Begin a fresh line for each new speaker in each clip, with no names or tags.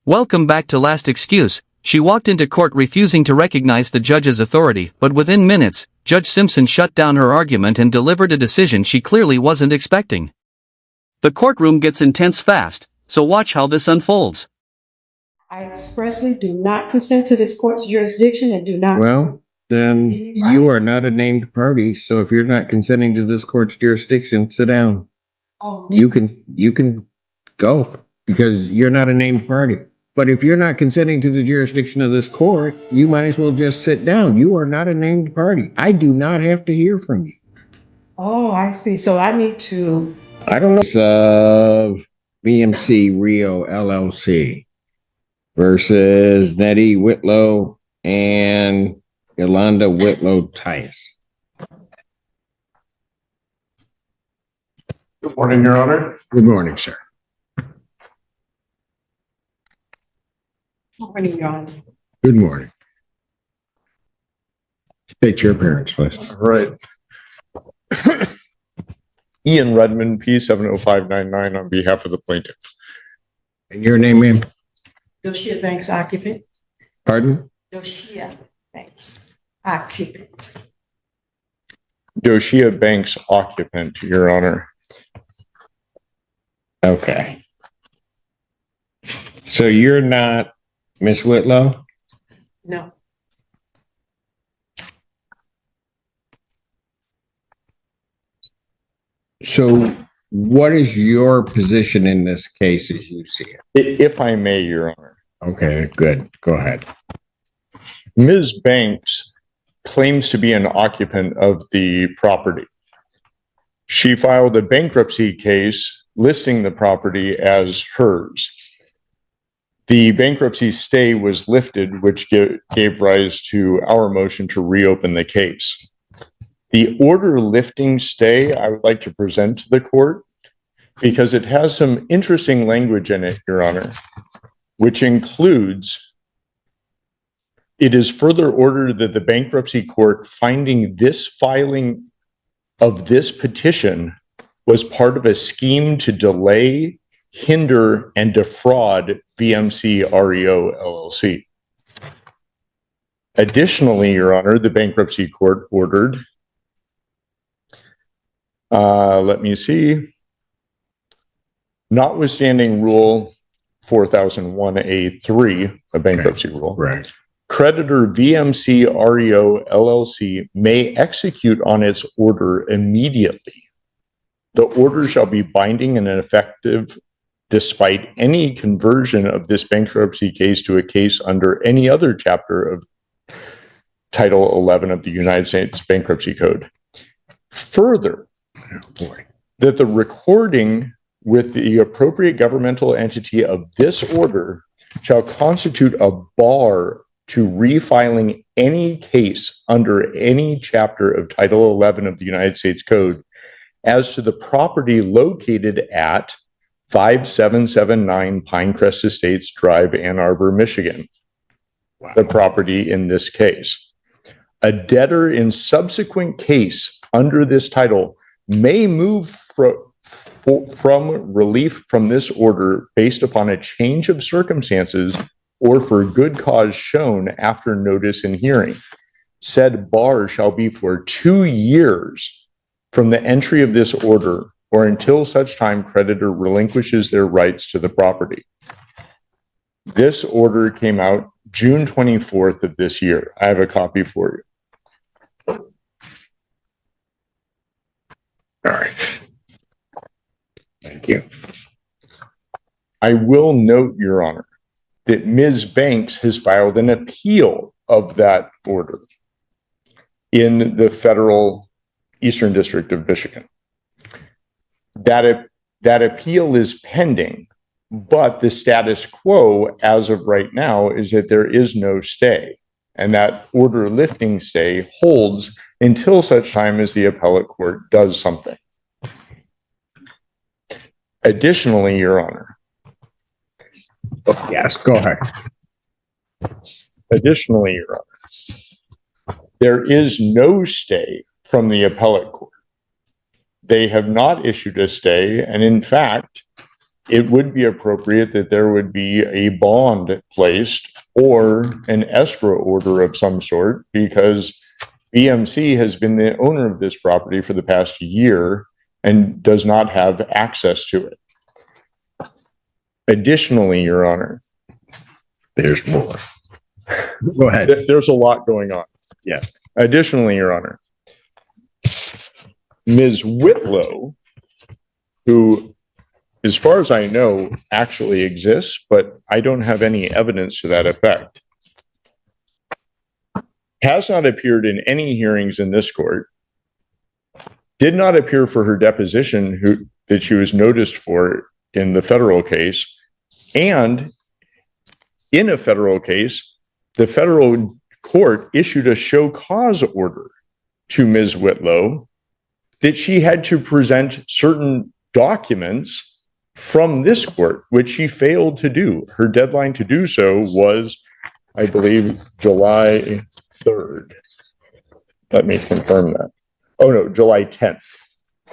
Welcome back to Last Excuse. She walked into court refusing to recognize the judge's authority, but within minutes, Judge Simpson shut down her argument and delivered a decision she clearly wasn't expecting. The courtroom gets intense fast, so watch how this unfolds.
I expressly do not consent to this court's jurisdiction and do not.
Well, then you are not a named party, so if you're not consenting to this court's jurisdiction, sit down.
Oh,
You can go because you're not a named party. But if you're not consenting to the jurisdiction of this court, you might as well just sit down. You are not a named party. I do not have to hear from you.
oh, I see. So I need to.
I don't know. It's of BMC Rio LLC versus Nettie Whitlow and Yolanda Whitlow Tice.
Good morning, Your Honor.
Good morning, sir.
Good morning, Your Honor.
Good morning. State your appearance, please.
All right. Ian Redmond, P70599, on behalf of the plaintiff.
And your name, ma'am?
Doshia Banks occupant.
Pardon?
Doshia Banks occupant.
Doshia Banks occupant, Your Honor.
Okay. So you're not Miss Whitlow?
No.
So what is your position in this case as you see it?
If I may, Your Honor.
Okay, good. Go ahead.
Ms. Banks claims to be an occupant of the property. She filed a bankruptcy case listing the property as hers. The bankruptcy stay was lifted, which gave rise to our motion to reopen the case. The order lifting stay I would like to present to the court because it has some interesting language in it, Your Honor, which includes, it is further ordered that the bankruptcy court finding this filing of this petition was part of a scheme to delay, hinder, and defraud VMC REO LLC. Additionally, Your Honor, the bankruptcy court ordered, let me see, notwithstanding Rule 4001A3, a bankruptcy rule,
Right.
creditor VMC REO LLC may execute on its order immediately. The order shall be binding and effective despite any conversion of this bankruptcy case to a case under any other chapter of Title 11 of the United States Bankruptcy Code. Further, that the recording with the appropriate governmental entity of this order shall constitute a bar to refiling any case under any chapter of Title 11 of the United States Code as to the property located at 5779 Pinecrest Estates Drive, Ann Arbor, Michigan, the property in this case. A debtor in subsequent case under this title may move from relief from this order based upon a change of circumstances or for good cause shown after notice and hearing. Said bar shall be for 2 years from the entry of this order or until such time creditor relinquishes their rights to the property. This order came out June 24th of this year. I have a copy for you.
All right. Thank you.
I will note, Your Honor, that Ms. Banks has filed an appeal of that order in the federal Eastern District of Michigan. That appeal is pending, but the status quo as of right now is that there is no stay, and that order lifting stay holds until such time as the appellate court does something. Additionally, Your Honor.
Yes, go ahead.
Additionally, Your Honor, there is no stay from the appellate court. They have not issued a stay, and in fact, it would be appropriate that there would be a bond placed or an escrow order of some sort, because BMC has been the owner of this property for the past year and does not have access to it. Additionally, Your Honor,
There's more. Go ahead.
there's a lot going on.
Yeah.
Additionally, Your Honor, Ms. Whitlow, who, as far as I know, actually exists, but I don't have any evidence to that effect, has not appeared in any hearings in this court, did not appear for her deposition that she was noticed for in the federal case, and in a federal case, the federal court issued a show cause order to Ms. Whitlow that she had to present certain documents from this court, which she failed to do. Her deadline to do so was, I believe, July 3rd. Let me confirm that. Oh no, July 10th.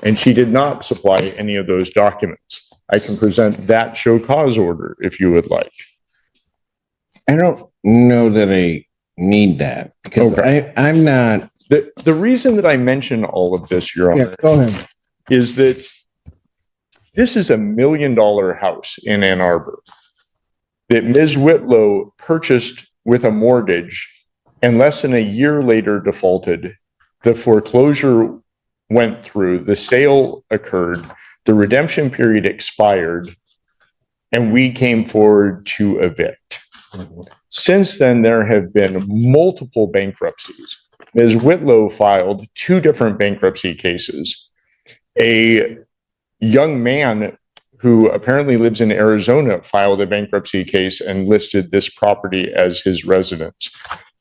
And she did not supply any of those documents. I can present that show cause order if you would like.
I don't know that I need that, because I'm not.
The reason that I mention all of this, Your Honor,
Go ahead.
is that this is $1 million house in Ann Arbor that Ms. Whitlow purchased with a mortgage and less than a year later defaulted. The foreclosure went through, the sale occurred, the redemption period expired, and we came forward to evict. Since then, there have been multiple bankruptcies. Ms. Whitlow filed 2 different bankruptcy cases. A young man who apparently lives in Arizona filed a bankruptcy case and listed this property as his residence.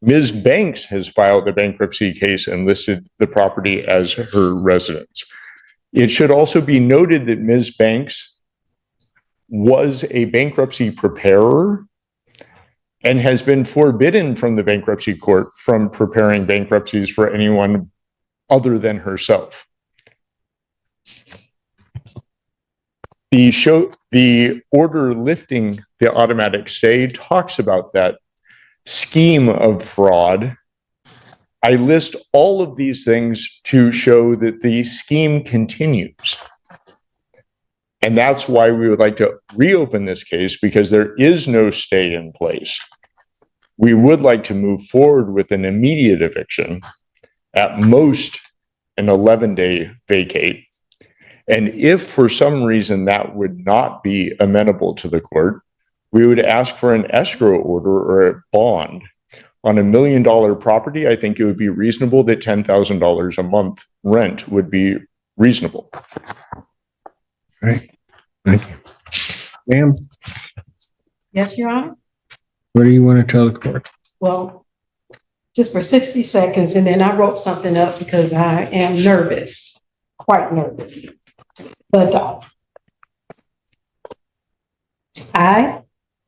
Ms. Banks has filed a bankruptcy case and listed the property as her residence. It should also be noted that Ms. Banks was a bankruptcy preparer and has been forbidden from the bankruptcy court from preparing bankruptcies for anyone other than herself. The order lifting the automatic stay talks about that scheme of fraud. I list all of these things to show that the scheme continues. And that's why we would like to reopen this case, because there is no stay in place. We would like to move forward with an immediate eviction, at most an 11-day vacate. And if for some reason that would not be amenable to the court, we would ask for an escrow order or a bond. On $1 million property, I think it would be reasonable that $10,000 a month rent would be reasonable.
Right. Thank you. Ma'am,
Yes, Your Honor?
what do you want to tell the court?
Well, just for 60 seconds, and then I wrote something up because I am nervous, quite nervous. But I,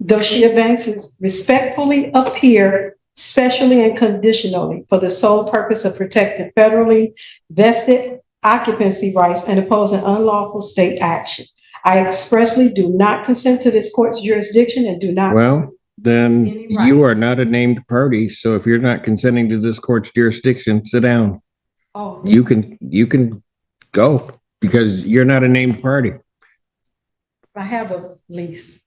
Doshia Banks, is respectfully appear specially and conditionally for the sole purpose of protecting federally vested occupancy rights and opposing unlawful state action. I expressly do not consent to this court's jurisdiction and do not.
Well, then you are not a named party. So if you're not consenting to this court's jurisdiction, sit down.
Oh,
You can go, because you're not a named party.
I have a lease.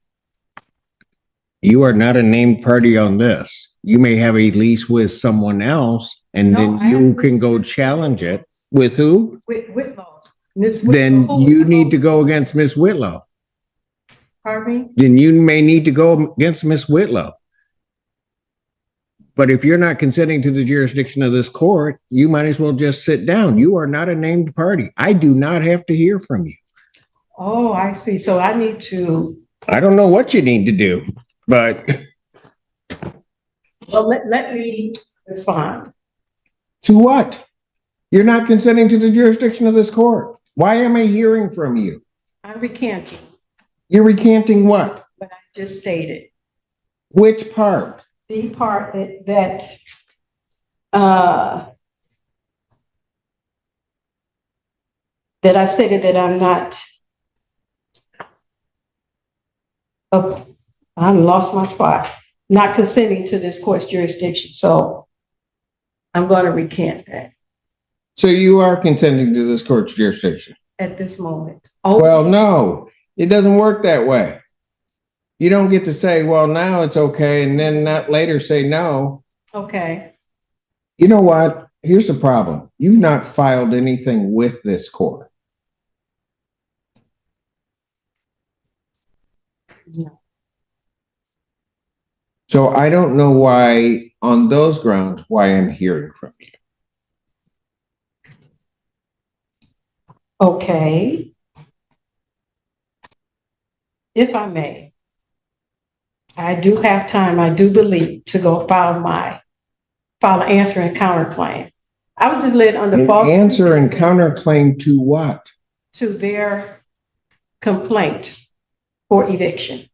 You are not a named party on this. You may have a lease with someone else, and
No,
then
I
you
have
can
lease
go
with-
challenge it. With who?
With Whitlow. Ms.
Then
Whitlow,
you need to go against Miss Whitlow.
Pardon me?
Then you may need to go against Miss Whitlow. But if you're not consenting to the jurisdiction of this court, you might as well just sit down. You are not a named party. I do not have to hear from you.
Oh, I see. So I need to,
I don't know what you need to do, but
well, let me respond.
to what? You're not consenting to the jurisdiction of this court. Why am I hearing from you?
I'm recanting
You're recanting what?
what I just stated.
Which part?
The part that I stated that I'm not Oh, I lost my spot. Not consenting to this court's jurisdiction, so I'm going to recant that
So you are consenting to this court's jurisdiction?
at this moment. Oh,
Well, no, it doesn't work that way. You don't get to say, well, now it's okay, and then not later say no.
okay.
You know what? Here's the problem. You've not filed anything with this court.
No.
So I don't know why, on those grounds, why I'm hearing from you.
Okay. If I may, I do have time, I do believe, to go file an answer and counterclaim. I was just led under
An
false
answer and
pretenses
counterclaim to what?
to their complaint for eviction.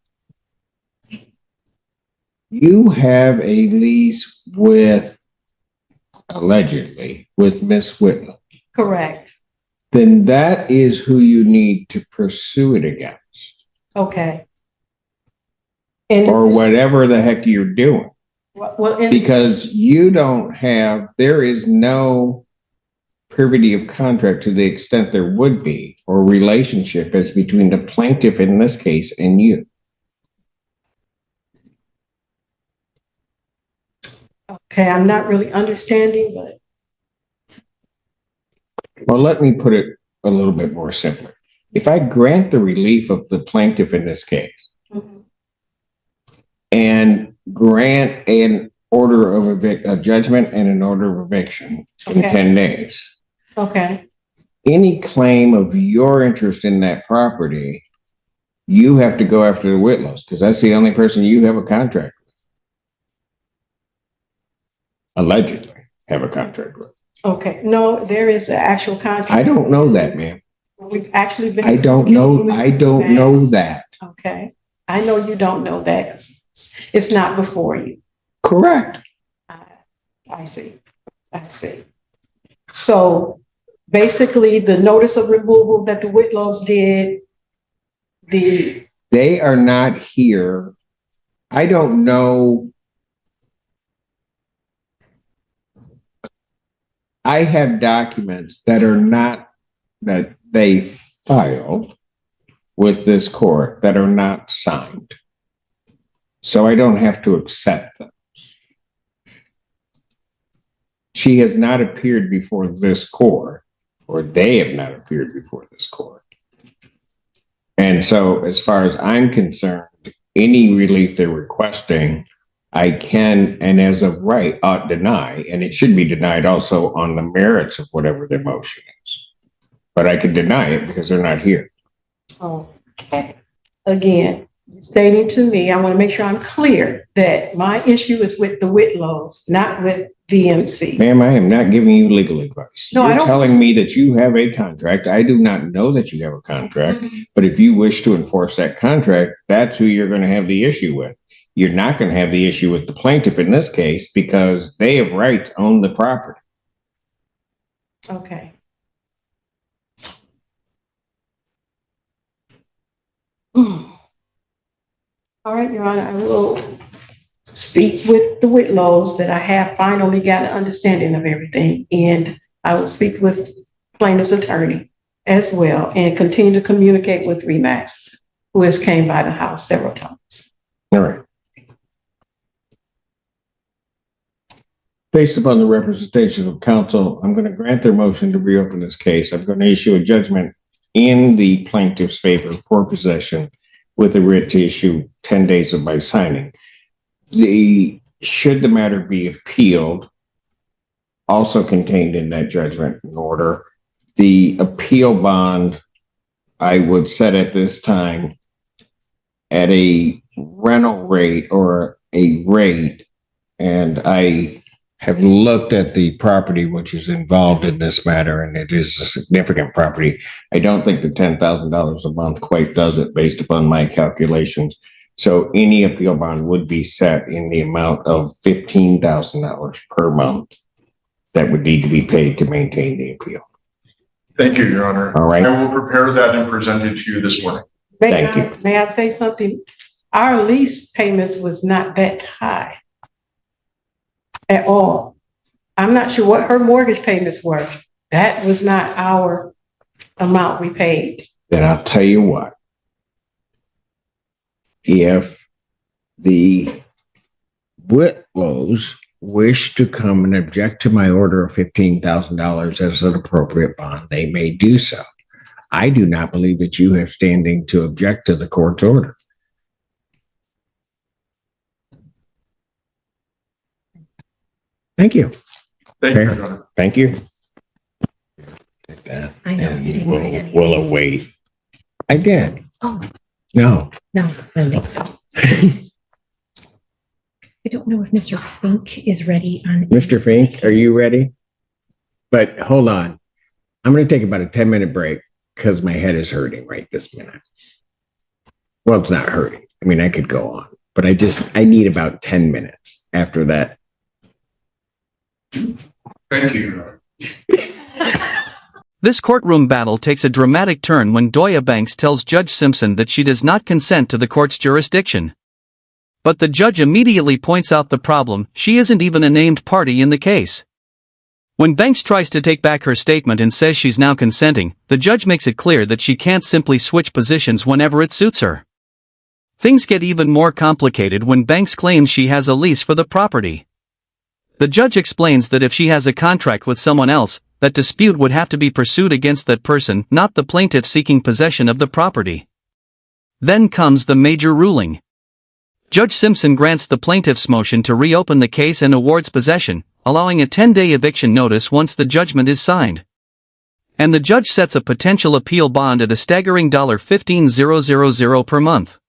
You have a lease with, allegedly, with Miss Whitlow.
Correct.
Then that is who you need to pursue it against,
Okay. And
or whatever the heck you're doing.
well,
Because you don't have, there is no privity of contract to the extent there would be, or relationship as between the plaintiff in this case and you.
okay, I'm not really understanding, but
Well, let me put it a little bit more simply. If I grant the relief of the plaintiff in this case and grant an order of a judgment and an order of eviction in
Okay.
10 days,
okay,
any claim of your interest in that property, you have to go after the Whitlows because that's the only person you have a contract with. Allegedly have a contract with.
okay. No, there is an actual contract.
I don't know that, ma'am.
We've actually been.
I don't know that.
Okay. I know you don't know that. It's not before you.
Correct.
I see. I see. So basically, the notice of removal that the Whitlows did,
They are not here. I don't know. I have documents that are not, that they filed with this court that are not signed. So I don't have to accept them. She has not appeared before this court, or they have not appeared before this court. And so as far as I'm concerned, any relief they're requesting, I can, and as of right, ought deny, and it should be denied also on the merits of whatever their motion is. But I can deny it because they're not here.
okay. Again, stating to me, I want to make sure I'm clear that my issue is with the Whitlows, not with VMC.
Ma'am, I am not giving you legal advice.
No, I
You're
don't.
telling me that you have a contract. I do not know that you have a contract, but if you wish to enforce that contract, that's who you're going to have the issue with. You're not going to have the issue with the plaintiff in this case because they have rights on the property.
Okay. All right, Your Honor, I will speak with the Whitlows that I have finally got an understanding of everything. And I will speak with plaintiff's attorney as well and continue to communicate with Remax, who has came by the house several times.
All right. Based upon the representation of counsel, I'm going to grant their motion to reopen this case. I'm going to issue a judgment in the plaintiff's favor for possession with a writ to issue 10 days of my signing. Should the matter be appealed, also contained in that judgment and order, the appeal bond I would set at this time at a rental rate or a rate, and I have looked at the property which is involved in this matter, and it is a significant property. I don't think the $10,000 a month quite does it based upon my calculations. So any appeal bond would be set in the amount of $15,000 per month that would need to be paid to maintain the appeal.
Thank you, Your Honor.
All right.
I will prepare that and present it to you this morning.
Thank you.
May I say something? our lease payments was not that high at all. I'm not sure what her mortgage payments were. That was not our amount we paid.
Then I'll tell you what. If the Whitlows wish to come and object to my order of $15,000 as an appropriate bond, they may do so. I do not believe that you have standing to object to the court's order. Thank you.
Thank you,
Okay.
Your Honor.
Thank you. Take that.
I know,
and
you didn't write anything.
we'll await. I did.
Oh,
No.
no, I don't think so. I don't know if Mr. Fink is ready on.
Mr. Fink, are you ready? But hold on. I'm going to take about a 10-minute break because my head is hurting right this minute. Well, it's not hurting. I mean, I could go on, but I need about 10 minutes after that.
Thank you, Your Honor.
This courtroom battle takes a dramatic turn when Doya Banks tells Judge Simpson that she does not consent to the court's jurisdiction. But the judge immediately points out the problem: she isn't even a named party in the case. When Banks tries to take back her statement and says she's now consenting, the judge makes it clear that she can't simply switch positions whenever it suits her. Things get even more complicated when Banks claims she has a lease for the property. The judge explains that if she has a contract with someone else, that dispute would have to be pursued against that person, not the plaintiff seeking possession of the property. Then comes the major ruling. Judge Simpson grants the plaintiff's motion to reopen the case and awards possession, allowing a 10-day eviction notice once the judgment is signed. And the judge sets a potential appeal bond at a staggering $15,000 per month.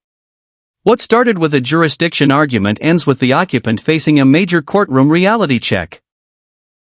What started with a jurisdiction argument ends with the occupant facing a major courtroom reality check.